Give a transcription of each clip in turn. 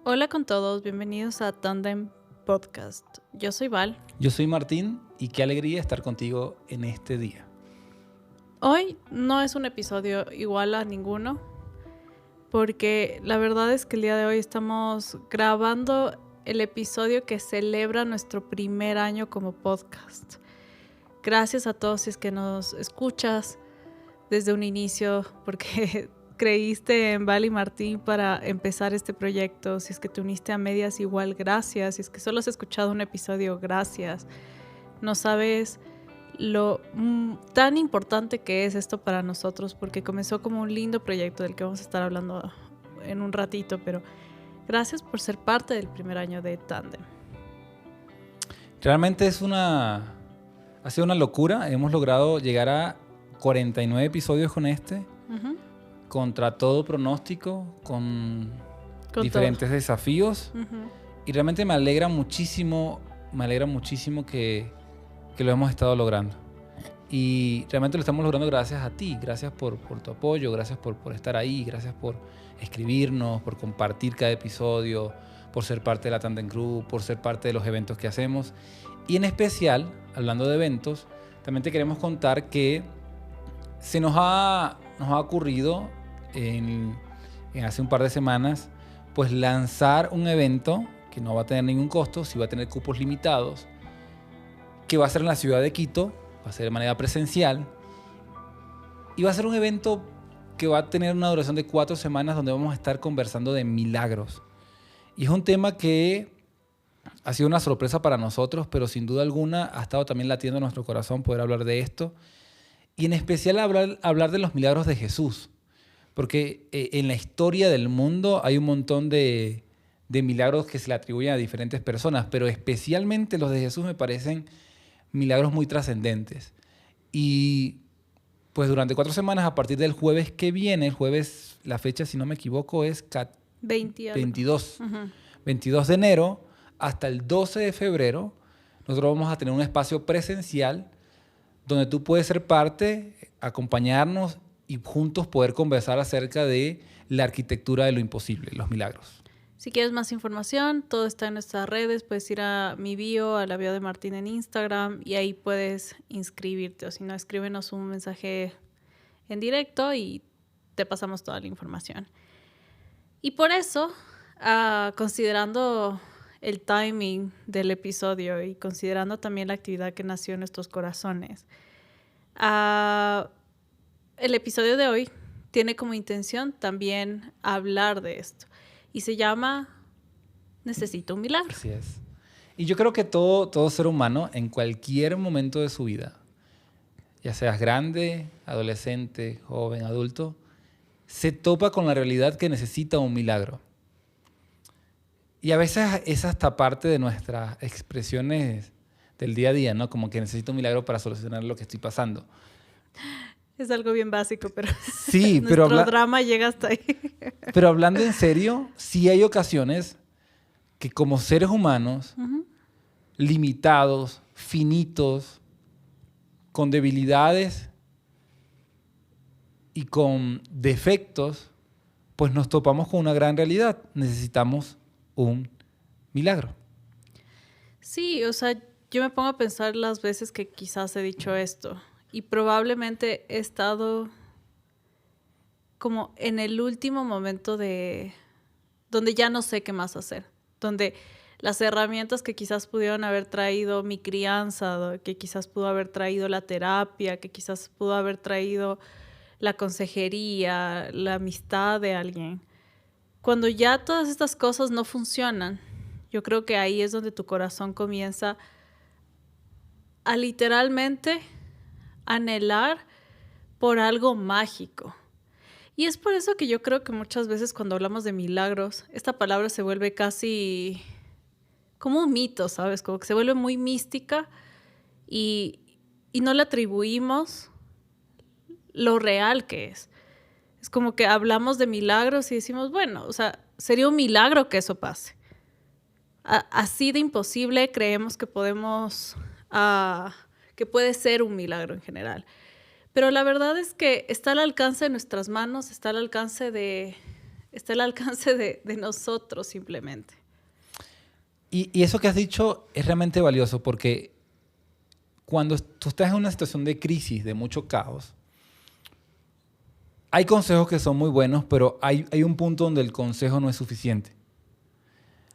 Hola con todos, bienvenidos a Tandem Podcast. Yo soy Val. Yo soy Martín y qué alegría estar contigo en este día. Hoy no es un episodio igual a ninguno, porque la verdad es que el día de hoy estamos grabando el episodio que celebra nuestro primer año como podcast. Gracias a todos si es que nos escuchas desde un inicio, porque creíste en Val y Martín para empezar este proyecto. Si es que te uniste a medias, igual gracias. Si es que solo has escuchado un episodio, gracias. No sabes lo tan importante que es esto para nosotros, porque comenzó como un lindo proyecto del que vamos a estar hablando en un ratito, pero gracias por ser parte del primer año de Tandem. Realmente ha sido una locura. Hemos logrado llegar a 49 episodios con este, contra todo pronóstico, con diferentes desafíos. Y realmente me alegra muchísimo que lo hemos estado logrando. Y realmente lo estamos logrando gracias a ti, gracias por tu apoyo, gracias por estar ahí, gracias por escribirnos, por compartir cada episodio, por ser parte de la Tandem Crew, por ser parte de los eventos que hacemos. Y en especial, hablando de eventos, también te queremos contar que se nos ha ocurrido en hace un par de semanas, pues lanzar un evento que no va a tener ningún costo, sí va a tener cupos limitados, que va a ser en la ciudad de Quito, va a ser de manera presencial, y va a ser un evento que va a tener una duración de 4 semanas donde vamos a estar conversando de milagros. Y es un tema que ha sido una sorpresa para nosotros, pero sin duda alguna ha estado también latiendo en nuestro corazón poder hablar de esto, y en especial hablar de los milagros de Jesús, porque en la historia del mundo hay un montón de milagros que se le atribuyen a diferentes personas, pero especialmente los de Jesús me parecen milagros muy trascendentes. Y pues durante 4 semanas, a partir del jueves que viene, el jueves, la fecha si no me equivoco es 22, 22 de enero hasta el 12 de febrero, nosotros vamos a tener un espacio presencial donde tú puedes ser parte, acompañarnos y juntos poder conversar acerca de la arquitectura de lo imposible, los milagros. Si quieres más información, todo está en nuestras redes. Puedes ir a mi bio, a la bio de Martín en Instagram, y ahí puedes inscribirte. O si no, escríbenos un mensaje en directo y te pasamos toda la información. Y por eso, considerando el timing del episodio y considerando también la actividad que nació en nuestros corazones, el episodio de hoy tiene como intención también hablar de esto. Y se llama Necesito un milagro. Así es. Y yo creo que todo ser humano, en cualquier momento de su vida, ya seas grande, adolescente, joven, adulto, se topa con la realidad que necesita un milagro. Y a veces es hasta parte de nuestras expresiones del día a día, ¿no? Como que necesito un milagro para solucionar lo que estoy pasando. Es algo bien básico, pero sí, nuestro drama llega hasta ahí. Pero hablando en serio, sí hay ocasiones que como seres humanos, limitados, finitos, con debilidades y con defectos, pues nos topamos con una gran realidad. Necesitamos un milagro. Sí, o sea, yo me pongo a pensar las veces que quizás he dicho esto. Y probablemente he estado como en el último momento donde ya no sé qué más hacer. Donde las herramientas que quizás pudieron haber traído mi crianza, que quizás pudo haber traído la terapia, que quizás pudo haber traído la consejería, la amistad de alguien. Cuando ya todas estas cosas no funcionan, yo creo que ahí es donde tu corazón comienza a literalmente anhelar por algo mágico. Y es por eso que yo creo que muchas veces cuando hablamos de milagros, esta palabra se vuelve casi como un mito, ¿sabes? Como que se vuelve muy mística y no le atribuimos lo real que es. Es como que hablamos de milagros y decimos, bueno, o sea, sería un milagro que eso pase. Así de imposible creemos que que puede ser un milagro en general. Pero la verdad es que está al alcance de nuestras manos, está al alcance de está al alcance de nosotros simplemente. Y eso que has dicho es realmente valioso porque cuando tú estás en una situación de crisis, de mucho caos, hay consejos que son muy buenos, pero hay un punto donde el consejo no es suficiente.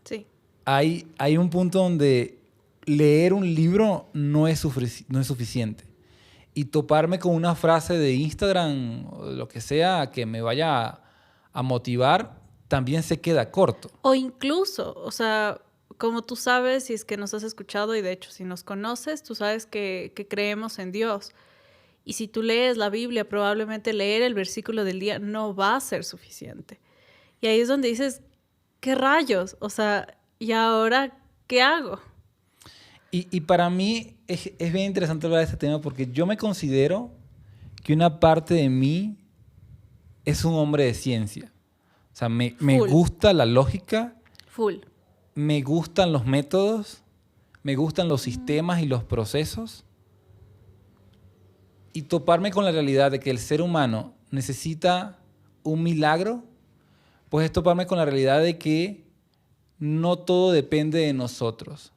Sí. Hay un punto donde leer un libro no es suficiente. Y toparme con una frase de Instagram o de lo que sea que me vaya a motivar, también se queda corto. O incluso, o sea, como tú sabes, si es que nos has escuchado y de hecho si nos conoces, tú sabes que creemos en Dios. Y si tú lees la Biblia, probablemente leer el versículo del día no va a ser suficiente. Y ahí es donde dices, ¿qué rayos? O sea, ¿y ahora qué hago? Y para mí es bien interesante hablar de este tema porque yo me considero que una parte de mí es un hombre de ciencia. O sea, me gusta la lógica. Full. Me gustan los métodos. Me gustan los sistemas y los procesos. Y toparme con la realidad de que el ser humano necesita un milagro, pues es toparme con la realidad de que no todo depende de nosotros.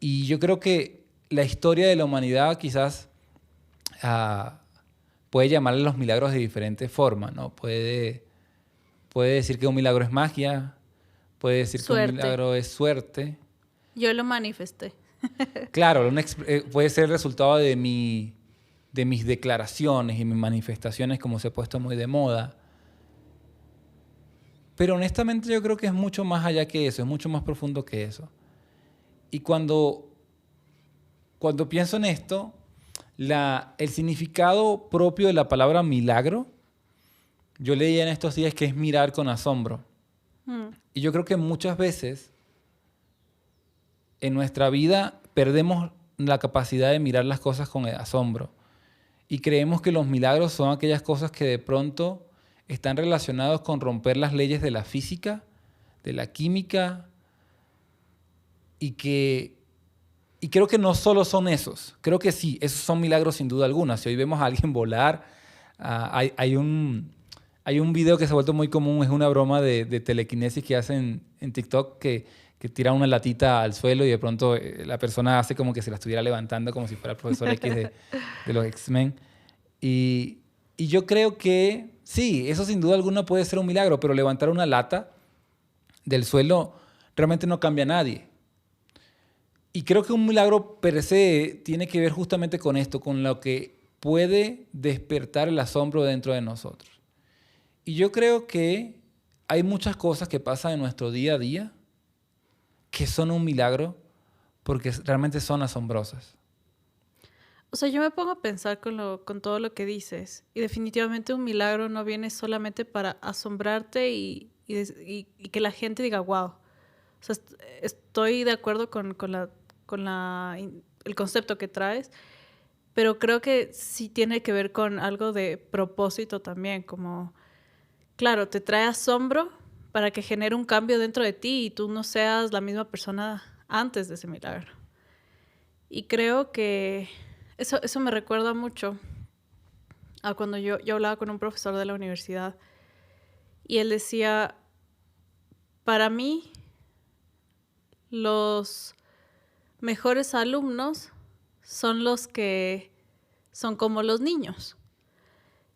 Y yo creo que la historia de la humanidad quizás puede llamarle los milagros de diferentes formas, ¿no? Puede decir que un milagro es magia, puede decir que un milagro es suerte. Yo lo manifesté. Claro, puede ser el resultado de mis declaraciones y mis manifestaciones, como se ha puesto muy de moda. Pero honestamente yo creo que es mucho más allá que eso, es mucho más profundo que eso. Y cuando pienso en esto, el significado propio de la palabra milagro, yo leí en estos días que es mirar con asombro. Y yo creo que muchas veces en nuestra vida perdemos la capacidad de mirar las cosas con asombro. Y creemos que los milagros son aquellas cosas que de pronto están relacionados con romper las leyes de la física, de la química, y creo que no solo son esos. Creo que sí, esos son milagros sin duda alguna. Si hoy vemos a alguien volar, hay un video que se ha vuelto muy común, es una broma de telequinesis que hacen en TikTok que tira una latita al suelo y de pronto la persona hace como que se la estuviera levantando como si fuera el profesor X de los X-Men. Y yo creo que sí, eso sin duda alguna puede ser un milagro, pero levantar una lata del suelo realmente no cambia a nadie. Y creo que un milagro per se tiene que ver justamente con esto, con lo que puede despertar el asombro dentro de nosotros. Y yo creo que hay muchas cosas que pasan en nuestro día a día que son un milagro porque realmente son asombrosas. O sea, yo me pongo a pensar con todo lo que dices y definitivamente un milagro no viene solamente para asombrarte y que la gente diga, wow. O sea, estoy de acuerdo con el concepto que traes, pero creo que sí tiene que ver con algo de propósito también, como, claro, te trae asombro para que genere un cambio dentro de ti y tú no seas la misma persona antes de ese milagro. Y creo que eso me recuerda mucho a cuando yo hablaba con un profesor de la universidad y él decía, para mí, los mejores alumnos son los que son como los niños.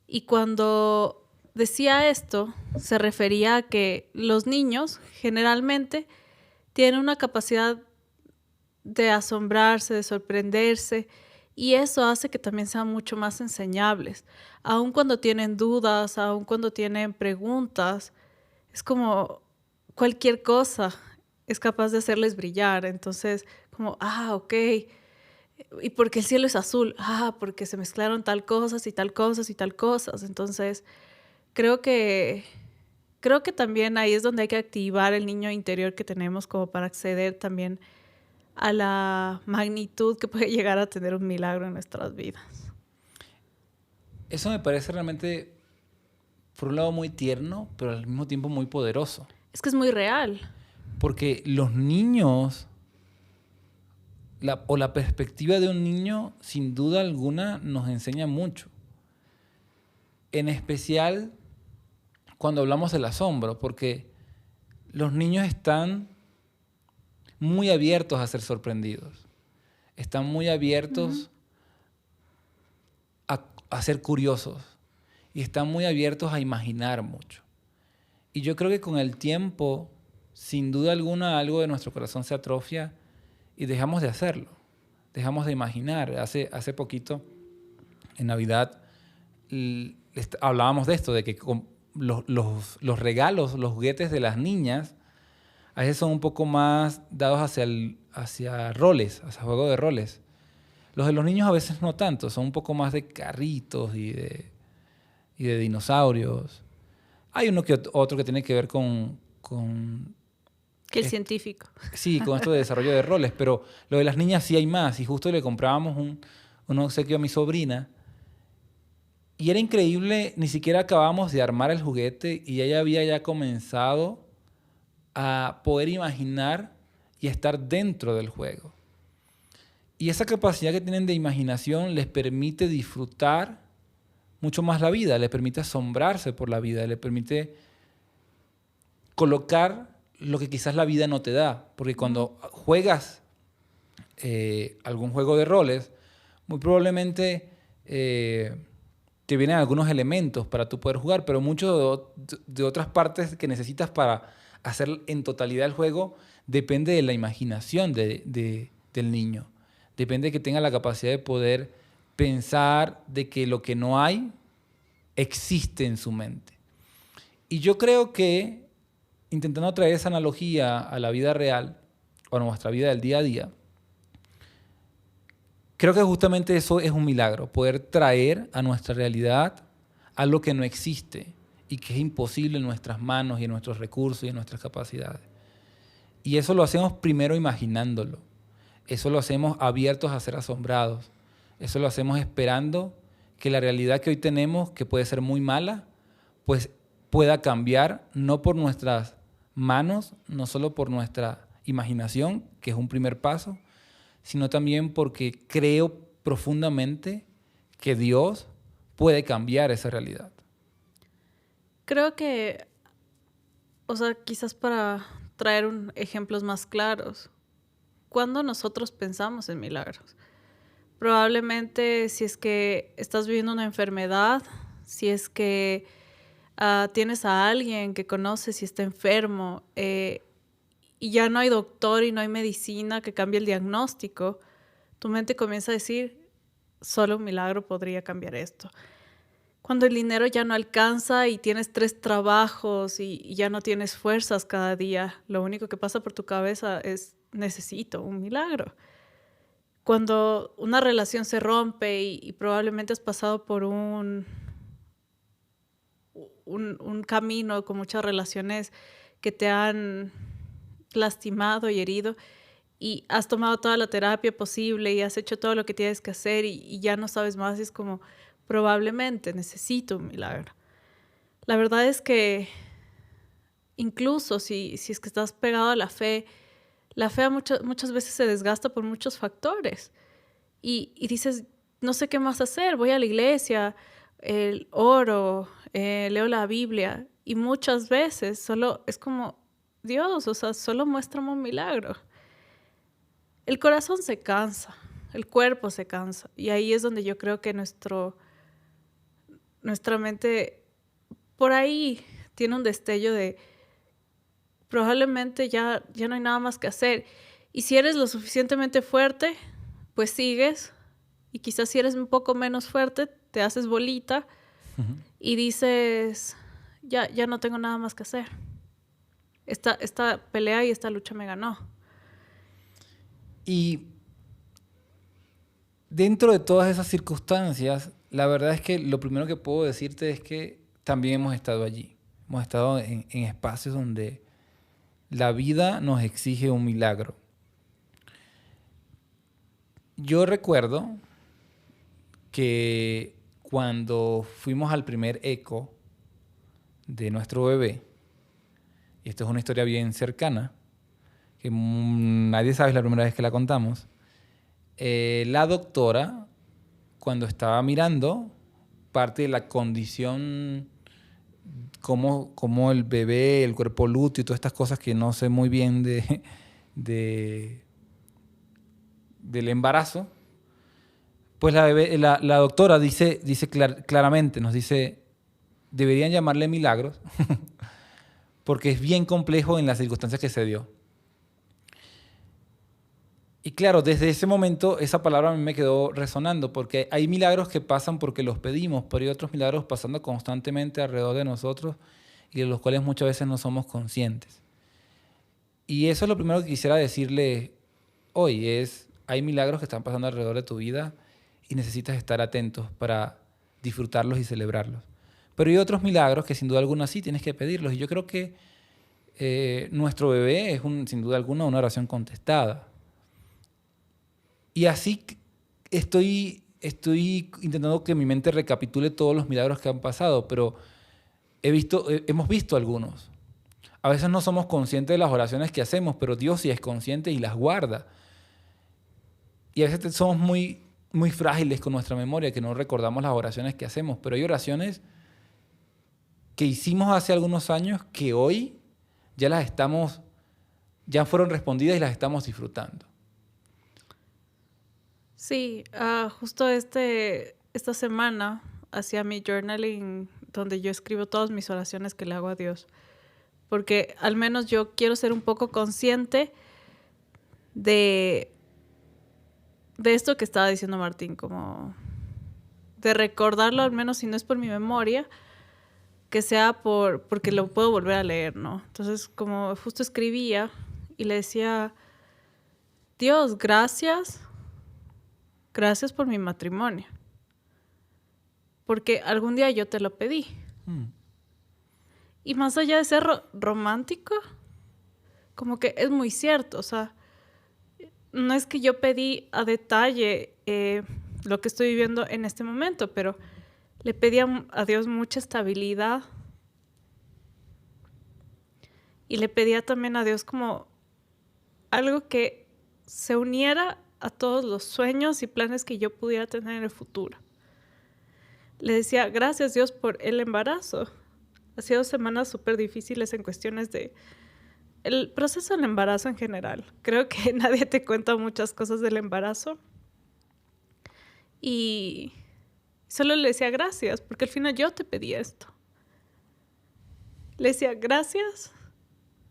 Y cuando decía esto, se refería a que los niños generalmente tienen una capacidad de asombrarse, de sorprenderse, y eso hace que también sean mucho más enseñables. Aun cuando tienen dudas, aun cuando tienen preguntas, es como cualquier cosa es capaz de hacerles brillar. Entonces, como, ok, ¿y por qué el cielo es azul? Porque se mezclaron tal cosas y tal cosas y tal cosas. Entonces, creo que también ahí es donde hay que activar el niño interior que tenemos como para acceder también a la magnitud que puede llegar a tener un milagro en nuestras vidas. Eso me parece realmente, por un lado, muy tierno, pero al mismo tiempo muy poderoso. Es que es muy real. Porque los niños, la perspectiva de un niño, sin duda alguna, nos enseña mucho. En especial cuando hablamos del asombro, porque los niños están muy abiertos a ser sorprendidos. Están muy abiertos a ser curiosos. Y están muy abiertos a imaginar mucho. Y yo creo que con el tiempo, sin duda alguna, algo de nuestro corazón se atrofia y dejamos de hacerlo. Dejamos de imaginar. Hace poquito, en Navidad, hablábamos de esto, de que los regalos, los juguetes de las niñas, a veces son un poco más dados hacia roles, hacia juego de roles. Los de los niños a veces no tanto, son un poco más de carritos y de dinosaurios. Hay uno que otro que tiene que ver con que el científico. Sí, con esto de desarrollo de roles, pero lo de las niñas sí hay más. Y justo le comprábamos un obsequio a mi sobrina. Y era increíble, ni siquiera acabamos de armar el juguete y ella había ya comenzado a poder imaginar y estar dentro del juego. Y esa capacidad que tienen de imaginación les permite disfrutar mucho más la vida, les permite asombrarse por la vida, les permite colocar lo que quizás la vida no te da. Porque cuando juegas algún juego de roles, muy probablemente te vienen algunos elementos para tú poder jugar, pero mucho de otras partes que necesitas para hacer en totalidad el juego depende de la imaginación del niño. Depende de que tenga la capacidad de poder pensar de que lo que no hay existe en su mente. Y yo creo que, intentando traer esa analogía a la vida real, o a nuestra vida del día a día, creo que justamente eso es un milagro, poder traer a nuestra realidad algo que no existe y que es imposible en nuestras manos y en nuestros recursos y en nuestras capacidades. Y eso lo hacemos primero imaginándolo. Eso lo hacemos abiertos a ser asombrados. Eso lo hacemos esperando que la realidad que hoy tenemos, que puede ser muy mala, pues pueda cambiar, no por nuestras manos, no solo por nuestra imaginación, que es un primer paso, sino también porque creo profundamente que Dios puede cambiar esa realidad. Creo que, o sea, quizás para traer ejemplos más claros, ¿cuándo nosotros pensamos en milagros? Probablemente si es que estás viviendo una enfermedad, si es que tienes a alguien que conoces y está enfermo, y ya no hay doctor y no hay medicina que cambie el diagnóstico, tu mente comienza a decir, solo un milagro podría cambiar esto. Cuando el dinero ya no alcanza y tienes 3 trabajos y ya no tienes fuerzas cada día, lo único que pasa por tu cabeza es, necesito un milagro. Cuando una relación se rompe y probablemente has pasado por un camino con muchas relaciones que te han lastimado y herido y has tomado toda la terapia posible y has hecho todo lo que tienes que hacer y ya no sabes más, es como, probablemente necesito un milagro. La verdad es que incluso si es que estás pegado a la fe muchas veces se desgasta por muchos factores y dices, no sé qué más hacer, voy a la iglesia, oro, leo la Biblia y muchas veces solo es como, Dios, o sea, solo muéstrame un milagro. El corazón se cansa, el cuerpo se cansa y ahí es donde yo creo que nuestra mente por ahí tiene un destello de probablemente ya no hay nada más que hacer. Y si eres lo suficientemente fuerte, pues sigues. Y quizás si eres un poco menos fuerte, te haces bolita y dices, ya no tengo nada más que hacer. Esta pelea y esta lucha me ganó. Y dentro de todas esas circunstancias, la verdad es que lo primero que puedo decirte es que también hemos estado allí. Hemos estado en espacios donde la vida nos exige un milagro. Yo recuerdo que cuando fuimos al primer eco de nuestro bebé, y esto es una historia bien cercana, que nadie sabe, es la primera vez que la contamos, la doctora, cuando estaba mirando parte de la condición cómo el bebé, el cuerpo lúteo y todas estas cosas que no sé muy bien del embarazo, pues la doctora dice claramente, nos dice, deberían llamarle milagros porque es bien complejo en las circunstancias que se dio. Y claro, desde ese momento esa palabra a mí me quedó resonando, porque hay milagros que pasan porque los pedimos, pero hay otros milagros pasando constantemente alrededor de nosotros y de los cuales muchas veces no somos conscientes. Y eso es lo primero que quisiera decirle hoy, hay milagros que están pasando alrededor de tu vida y necesitas estar atentos para disfrutarlos y celebrarlos. Pero hay otros milagros que sin duda alguna sí tienes que pedirlos. Y yo creo que nuestro bebé es sin duda alguna una oración contestada. Y así estoy intentando que mi mente recapitule todos los milagros que han pasado, pero hemos visto algunos. A veces no somos conscientes de las oraciones que hacemos, pero Dios sí es consciente y las guarda. Y a veces somos muy, muy frágiles con nuestra memoria, que no recordamos las oraciones que hacemos, pero hay oraciones que hicimos hace algunos años que hoy ya fueron respondidas y las estamos disfrutando. Sí, justo esta semana hacía mi journaling donde yo escribo todas mis oraciones que le hago a Dios. Porque al menos yo quiero ser un poco consciente de esto que estaba diciendo Martín, como de recordarlo, al menos si no es por mi memoria, que sea porque lo puedo volver a leer, ¿no? Entonces, como justo escribía y le decía, Dios, gracias por mi matrimonio. Porque algún día yo te lo pedí. Y más allá de ser romántico, como que es muy cierto. O sea, no es que yo pedí a detalle lo que estoy viviendo en este momento, pero le pedí a Dios mucha estabilidad. Y le pedía también a Dios como algo que se uniera a todos los sueños y planes que yo pudiera tener en el futuro. Le decía, gracias Dios por el embarazo. Ha sido semanas súper difíciles en cuestiones de el proceso del embarazo en general. Creo que nadie te cuenta muchas cosas del embarazo. Y solo le decía gracias, porque al final yo te pedí esto. Le decía gracias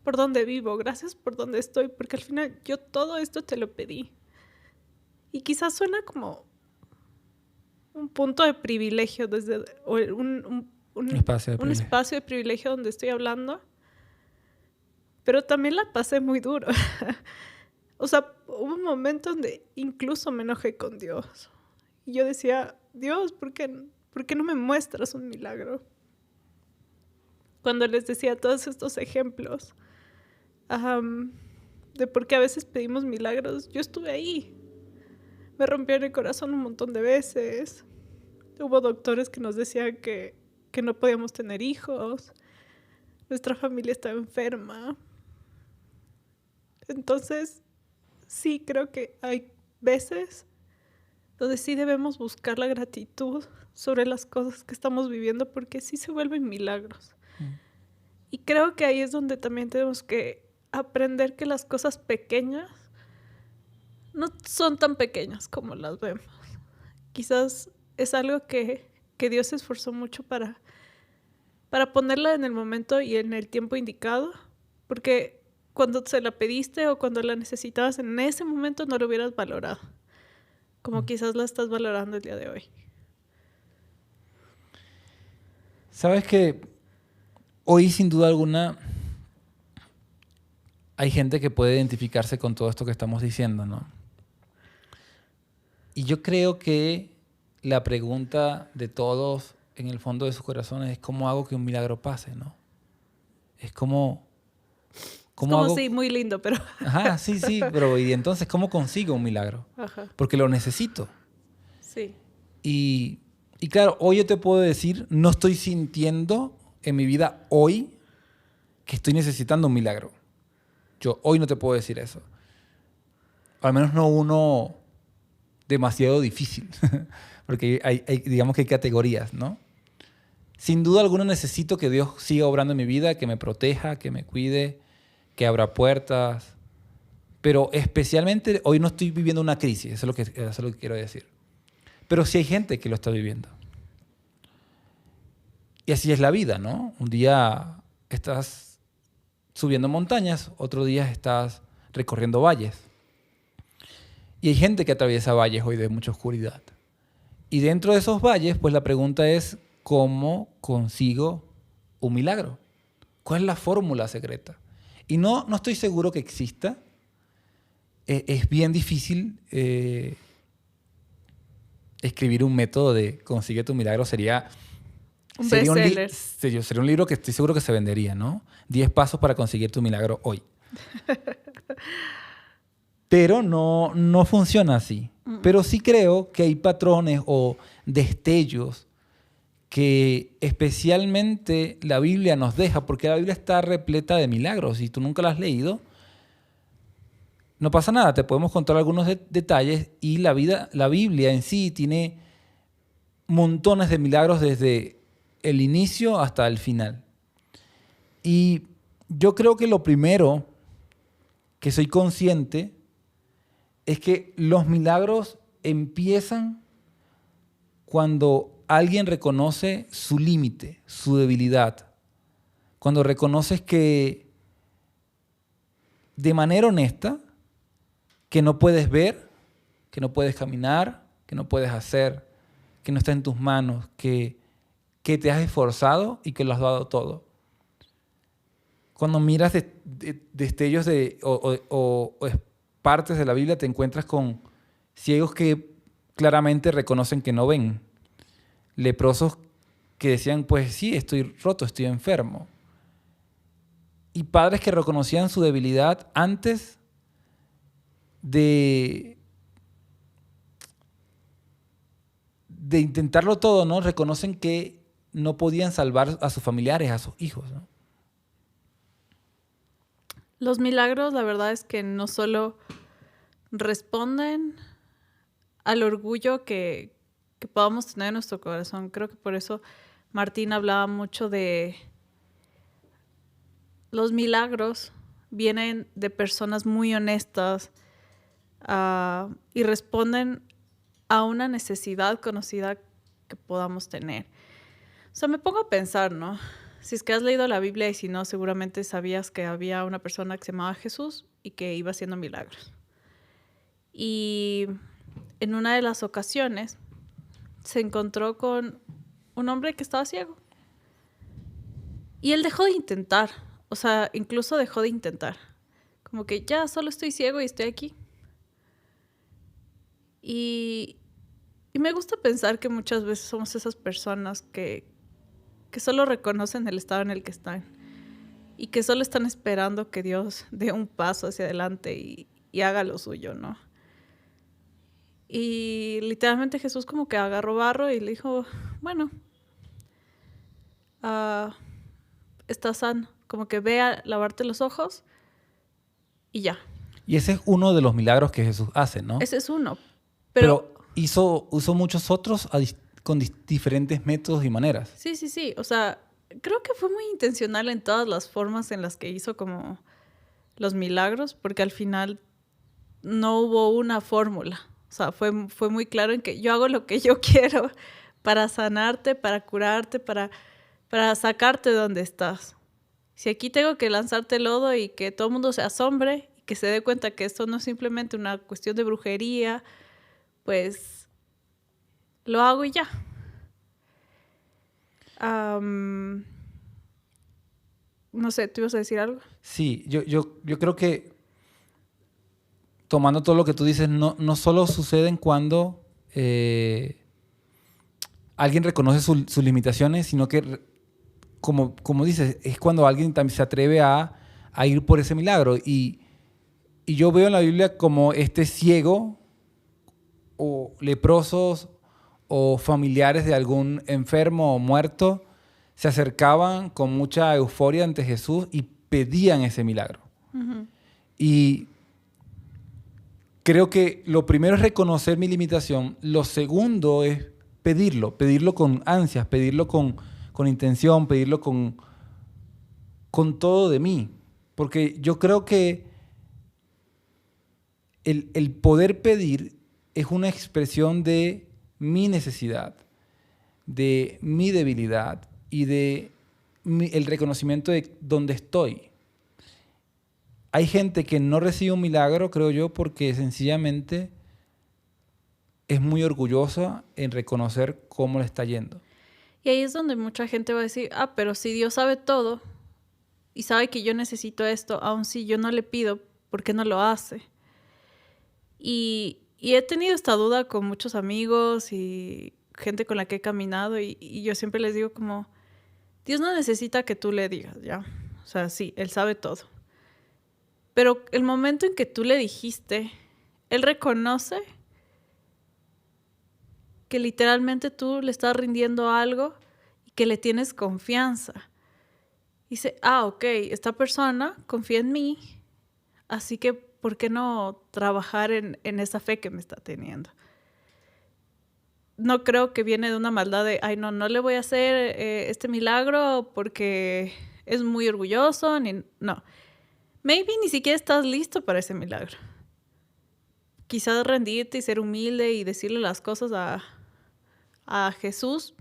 por donde vivo, gracias por donde estoy, porque al final yo todo esto te lo pedí. Y quizás suena como un punto de privilegio, un espacio de privilegio donde estoy hablando, pero también la pasé muy duro. O sea, hubo un momento donde incluso me enojé con Dios. Y yo decía, Dios, ¿por qué no me muestras un milagro? Cuando les decía todos estos ejemplos de por qué a veces pedimos milagros, yo estuve ahí. Me rompieron el corazón un montón de veces. Hubo doctores que nos decían que no podíamos tener hijos. Nuestra familia estaba enferma. Entonces, sí, creo que hay veces donde sí debemos buscar la gratitud sobre las cosas que estamos viviendo, porque sí se vuelven milagros. Y creo que ahí es donde también tenemos que aprender que las cosas pequeñas no son tan pequeñas como las vemos. Quizás es algo que Dios se esforzó mucho para ponerla en el momento y en el tiempo indicado, porque cuando se la pediste o cuando la necesitabas en ese momento no lo hubieras valorado, como quizás la estás valorando el día de hoy. Sabes que hoy sin duda alguna hay gente que puede identificarse con todo esto que estamos diciendo, ¿no? Y yo creo que la pregunta de todos en el fondo de sus corazones es ¿cómo hago que un milagro pase, no? Es como sí, muy lindo, pero... Ajá, sí, pero ¿y entonces cómo consigo un milagro? Ajá. Porque lo necesito. Sí. Y claro, hoy yo te puedo decir, no estoy sintiendo en mi vida hoy que estoy necesitando un milagro. Yo hoy no te puedo decir eso. Al menos no uno demasiado difícil. Porque digamos que hay categorías, ¿no? sin duda alguna necesito que Dios siga obrando en mi vida, que me proteja, que me cuide, que abra puertas. Pero especialmente hoy no estoy viviendo una crisis, eso es lo que quiero decir. Pero sí hay gente que lo está viviendo. Y así es la vida, ¿no? Un día estás subiendo montañas, otro día estás recorriendo valles. Y hay gente que atraviesa valles hoy de mucha oscuridad. Y dentro de esos valles, pues la pregunta es, ¿cómo consigo un milagro? ¿Cuál es la fórmula secreta? Y no estoy seguro que exista. Es bien difícil escribir un método de consigue tu milagro. Sería un libro que estoy seguro que se vendería, ¿no? 10 pasos para conseguir tu milagro hoy. Pero no funciona así. Pero sí creo que hay patrones o destellos que especialmente la Biblia nos deja, porque la Biblia está repleta de milagros. Si tú nunca la has leído, no pasa nada, te podemos contar algunos detalles y la Biblia en sí tiene montones de milagros desde el inicio hasta el final. Y yo creo que lo primero que soy consciente es que los milagros empiezan cuando alguien reconoce su límite, su debilidad. Cuando reconoces que de manera honesta, que no puedes ver, que no puedes caminar, que no puedes hacer, que no está en tus manos, que te has esforzado y que lo has dado todo. Cuando miras destellos o partes de la Biblia, te encuentras con ciegos que claramente reconocen que no ven. Leprosos que decían, pues sí, estoy roto, estoy enfermo. Y padres que reconocían su debilidad antes de intentarlo todo, ¿no? Reconocen que no podían salvar a sus familiares, a sus hijos, ¿no? Los milagros, la verdad es que no solo responden al orgullo que podamos tener en nuestro corazón. Creo que por eso Martín hablaba mucho de los milagros vienen de personas muy honestas y responden a una necesidad conocida que podamos tener. O sea, me pongo a pensar, ¿no? Si es que has leído la Biblia y si no, seguramente sabías que había una persona que se llamaba Jesús y que iba haciendo milagros. Y en una de las ocasiones se encontró con un hombre que estaba ciego. Y él dejó de intentar. O sea, incluso dejó de intentar. Como que ya solo estoy ciego y estoy aquí. Y me gusta pensar que muchas veces somos esas personas que solo reconocen el estado en el que están y que solo están esperando que Dios dé un paso hacia adelante y haga lo suyo, ¿no? Y literalmente Jesús como que agarró barro y le dijo, bueno, estás sano, como que ve a lavarte los ojos y ya. Y ese es uno de los milagros que Jesús hace, ¿no? Ese es uno. Pero usó muchos otros con diferentes métodos y maneras. Sí. O sea, creo que fue muy intencional en todas las formas en las que hizo como los milagros, porque al final no hubo una fórmula. O sea, fue muy claro en que yo hago lo que yo quiero para sanarte, para curarte, para sacarte de donde estás. Si aquí tengo que lanzarte lodo y que todo el mundo se asombre y que se dé cuenta que esto no es simplemente una cuestión de brujería, pues lo hago y ya. No sé, ¿tú ibas a decir algo? Sí, yo creo que tomando todo lo que tú dices, no solo suceden cuando alguien reconoce sus limitaciones, sino que, como dices, es cuando alguien también se atreve a ir por ese milagro. Y yo veo en la Biblia como este ciego o leprosos o familiares de algún enfermo o muerto se acercaban con mucha euforia ante Jesús y pedían ese milagro. Uh-huh. Y creo que lo primero es reconocer mi limitación. Lo segundo es pedirlo con ansias, pedirlo con con intención, pedirlo con todo de mí. Porque yo creo que el poder pedir es una expresión de mi necesidad, de mi debilidad y de el reconocimiento de dónde estoy. Hay gente que no recibe un milagro, creo yo, porque sencillamente es muy orgullosa en reconocer cómo le está yendo. Y ahí es donde mucha gente va a decir, pero si Dios sabe todo y sabe que yo necesito esto, aun si yo no le pido, ¿por qué no lo hace? Y he tenido esta duda con muchos amigos y gente con la que he caminado y yo siempre les digo como, Dios no necesita que tú le digas, ¿ya? O sea, sí, Él sabe todo. Pero el momento en que tú le dijiste, Él reconoce que literalmente tú le estás rindiendo algo y que le tienes confianza. Dice, ok, esta persona confía en mí, así que ¿por qué no trabajar en esa fe que me está teniendo? No creo que viene de una maldad de, no le voy a hacer este milagro porque es muy orgulloso. No. Maybe ni siquiera estás listo para ese milagro. Quizás rendirte y ser humilde y decirle las cosas a Jesús,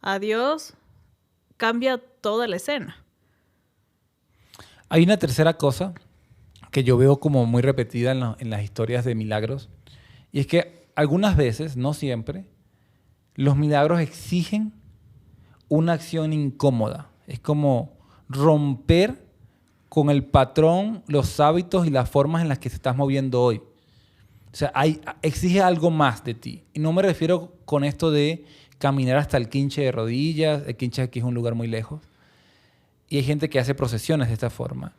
a Dios, cambia toda la escena. Hay una tercera cosa que yo veo como muy repetida en las historias de milagros, y es que algunas veces, no siempre, los milagros exigen una acción incómoda. Es como romper con el patrón, los hábitos y las formas en las que te estás moviendo hoy. O sea, exige algo más de ti. Y no me refiero con esto de caminar hasta el quinche de rodillas. El quinche aquí es un lugar muy lejos. Y hay gente que hace procesiones de esta forma.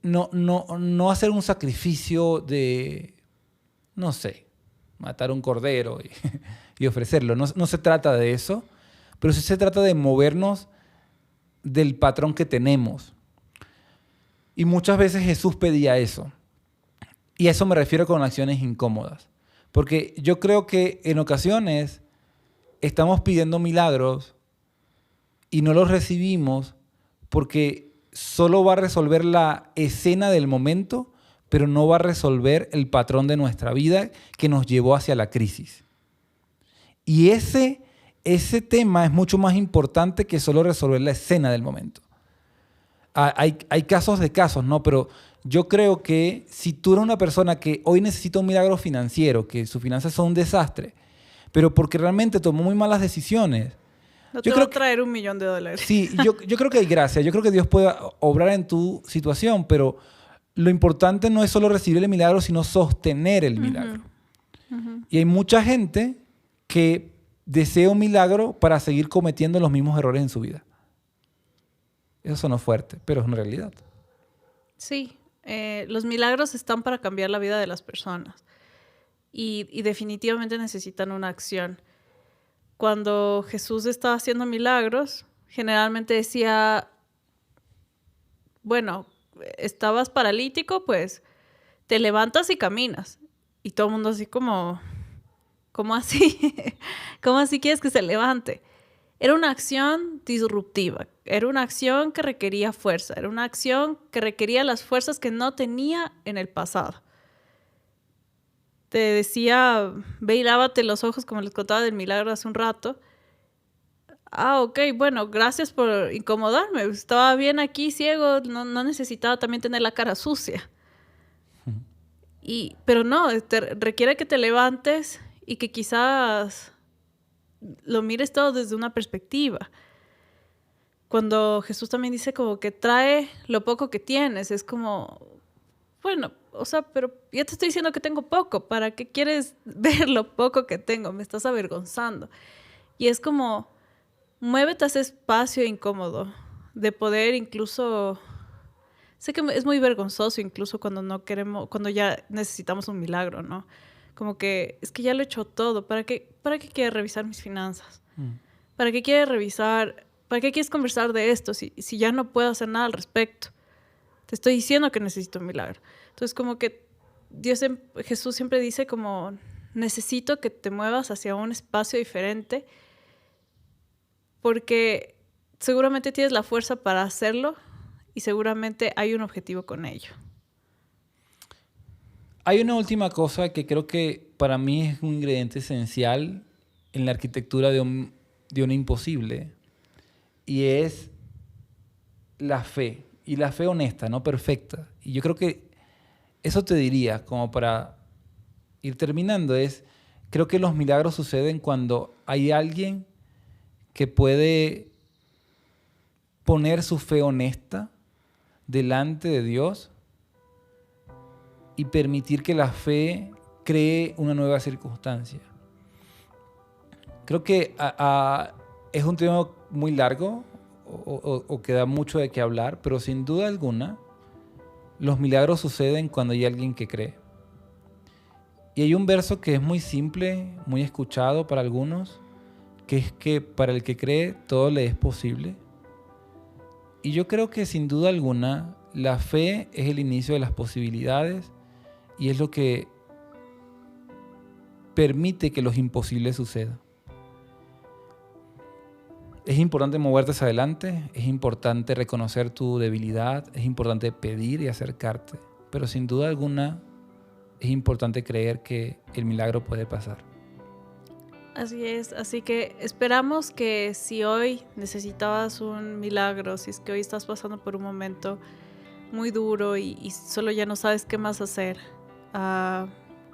No hacer un sacrificio de, no sé, matar un cordero y ofrecerlo. No se trata de eso, pero sí se trata de movernos del patrón que tenemos. Y muchas veces Jesús pedía eso. Y a eso me refiero con acciones incómodas. Porque yo creo que en ocasiones estamos pidiendo milagros y no los recibimos porque solo va a resolver la escena del momento, pero no va a resolver el patrón de nuestra vida que nos llevó hacia la crisis. Y ese tema es mucho más importante que solo resolver la escena del momento. Hay casos de casos, ¿no? Pero yo creo que si tú eres una persona que hoy necesita un milagro financiero, que sus finanzas son un desastre, pero porque realmente tomó muy malas decisiones, no te va a traer $1 millón. Sí, yo creo que hay gracia. Yo creo que Dios puede obrar en tu situación, pero lo importante no es solo recibir el milagro, sino sostener el milagro. Y hay mucha gente que desea un milagro para seguir cometiendo los mismos errores en su vida. Eso sonó fuerte, pero es una realidad. Sí, los milagros están para cambiar la vida de las personas y definitivamente necesitan una acción. Cuando Jesús estaba haciendo milagros, generalmente decía, bueno, estabas paralítico, pues te levantas y caminas. Y todo el mundo así como, ¿cómo así? ¿Cómo así quieres que se levante? Era una acción disruptiva, era una acción que requería fuerza, era una acción que requería las fuerzas que no tenía en el pasado. Te decía, ve y lávate los ojos, como les contaba del milagro hace un rato. Ok, bueno, gracias por incomodarme. Estaba bien aquí, ciego, no necesitaba también tener la cara sucia. Pero no, requiere que te levantes y que quizás lo mires todo desde una perspectiva. Cuando Jesús también dice como que trae lo poco que tienes, es como, bueno, o sea, pero ya te estoy diciendo que tengo poco. ¿Para qué quieres ver lo poco que tengo? Me estás avergonzando. Y es como, muévete a ese espacio incómodo de poder incluso... Sé que es muy vergonzoso incluso cuando ya necesitamos un milagro, ¿no? Como que es que ya lo he hecho todo. ¿Para qué quieres revisar mis finanzas? ¿Para qué quieres conversar de esto si ya no puedo hacer nada al respecto? Te estoy diciendo que necesito un milagro. Entonces como que Jesús siempre dice como necesito que te muevas hacia un espacio diferente porque seguramente tienes la fuerza para hacerlo y seguramente hay un objetivo con ello. Hay una última cosa que creo que para mí es un ingrediente esencial en la arquitectura de un imposible, y es la fe, y la fe honesta, no perfecta. Y yo creo que eso te diría, como para ir terminando, creo que los milagros suceden cuando hay alguien que puede poner su fe honesta delante de Dios y permitir que la fe cree una nueva circunstancia. Creo que es un tema muy largo o que da mucho de qué hablar, pero sin duda alguna los milagros suceden cuando hay alguien que cree. Y hay un verso que es muy simple, muy escuchado para algunos, que es que para el que cree todo le es posible. Y yo creo que sin duda alguna la fe es el inicio de las posibilidades y es lo que permite que los imposibles sucedan. Es importante moverte hacia adelante, es importante reconocer tu debilidad, es importante pedir y acercarte, pero sin duda alguna es importante creer que el milagro puede pasar. Así es, así que esperamos que si hoy necesitabas un milagro, si es que hoy estás pasando por un momento muy duro y solo ya no sabes qué más hacer,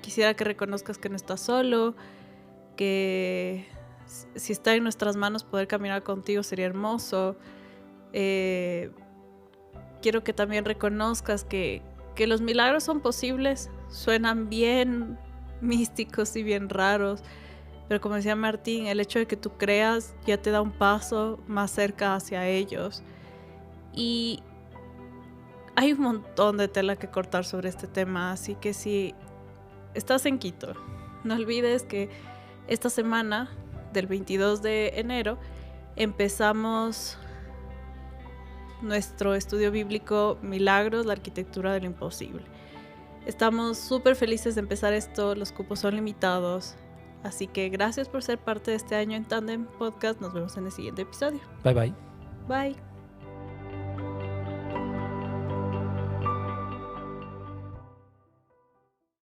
quisiera que reconozcas que no estás solo, que si está en nuestras manos poder caminar contigo sería hermoso. Quiero que también reconozcas que los milagros son posibles, suenan bien místicos y bien raros, pero como decía Martín, el hecho de que tú creas ya te da un paso más cerca hacia ellos. Y hay un montón de tela que cortar sobre este tema, así que si estás en Quito, no olvides que esta semana, del 22 de enero, empezamos nuestro estudio bíblico Milagros, la arquitectura de lo imposible. Estamos súper felices de empezar esto, los cupos son limitados, así que gracias por ser parte de este año en Tandem Podcast. Nos vemos en el siguiente episodio. Bye bye. Bye.